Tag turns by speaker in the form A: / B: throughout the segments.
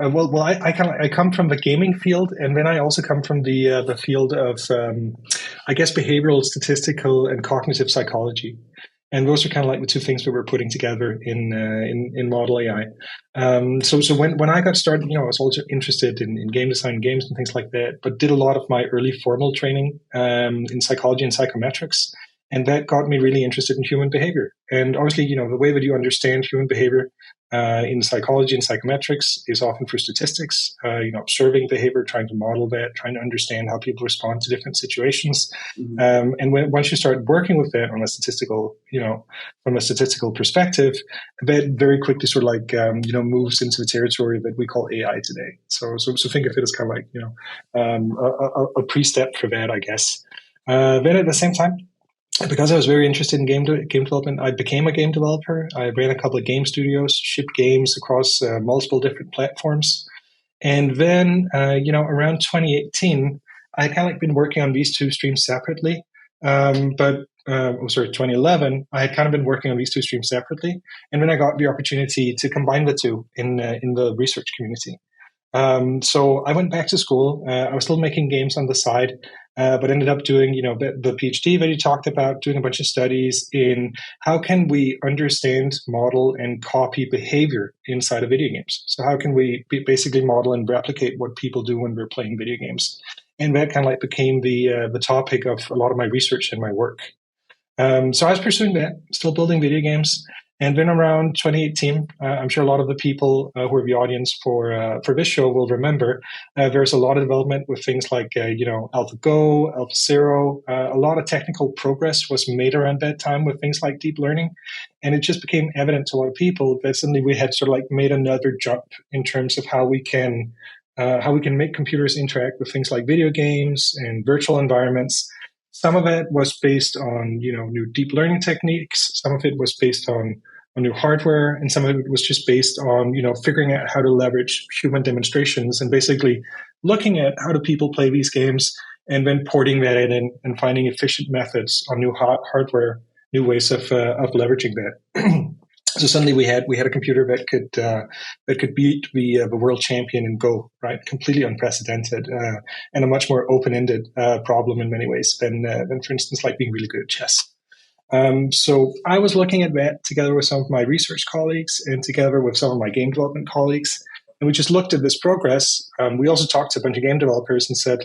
A: I come from the gaming field, and then I also come from the field of I guess behavioral, statistical, and cognitive psychology. And those are kind of like the two things that we're putting together in modl.ai. So when I got started, I was also interested in game design, games, and things like that, but did a lot of my early formal training in psychology and psychometrics. And that got me really interested in human behavior. And obviously, the way that you understand human behavior in psychology and psychometrics is often through statistics, observing behavior, trying to model that, trying to understand how people respond to different situations.
B: Mm-hmm.
A: And once you start working with that on a statistical, from a statistical perspective, that very quickly sort of like, moves into the territory that we call AI today. So think of it as kind of like, a pre-step for that, I guess. Then at the same time, because I was very interested in game development, I became a game developer. I ran a couple of game studios, shipped games across multiple different platforms. And then, around 2018, I kind of like been working on these two streams separately. 2011, I had kind of been working on these two streams separately. And then I got the opportunity to combine the two in the research community. So I went back to school. I was still making games on the side, but ended up doing, the PhD that you talked about, doing a bunch of studies in how can we understand, model, and copy behavior inside of video games. So how can we basically model and replicate what people do when they're playing video games? And that kind of like became the topic of a lot of my research and my work. So I was pursuing that, still building video games. And then around 2018, I'm sure a lot of the people who are the audience for this show will remember there's a lot of development with things like, AlphaGo, AlphaZero. A lot of technical progress was made around that time with things like deep learning. And it just became evident to a lot of people that suddenly we had sort of like made another jump in terms of how we can make computers interact with things like video games and virtual environments. Some of it was based on, new deep learning techniques. Some of it was based on new hardware, and some of it was just based on, figuring out how to leverage human demonstrations and basically looking at how do people play these games and then porting that in and finding efficient methods on new hardware, new ways of leveraging that. So suddenly we had a computer that could beat the world champion in Go, right? Completely unprecedented, and a much more open-ended problem in many ways than for instance like being really good at chess. So I was looking at that together with some of my research colleagues and together with some of my game development colleagues. And we just looked at this progress. We also talked to a bunch of game developers and said,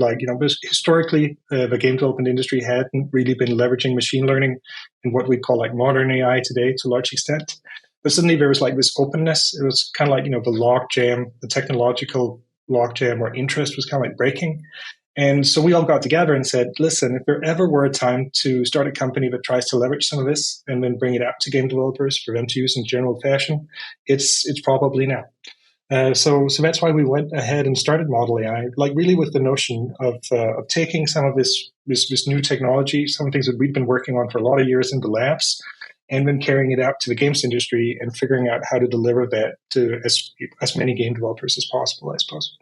A: historically, the game development industry hadn't really been leveraging machine learning in what we call like modern AI today to a large extent. But suddenly there was like this openness. It was kind of like, the logjam, the technological logjam or interest was kind of like breaking. And so we all got together and said, listen, if there ever were a time to start a company that tries to leverage some of this and then bring it out to game developers for them to use in general fashion, it's probably now. So that's why we went ahead and started modl.ai, like really with the notion of taking some of this new technology, some things that we'd been working on for a lot of years in the labs, and then carrying it out to the games industry and figuring out how to deliver that to as many game developers as possible, I suppose.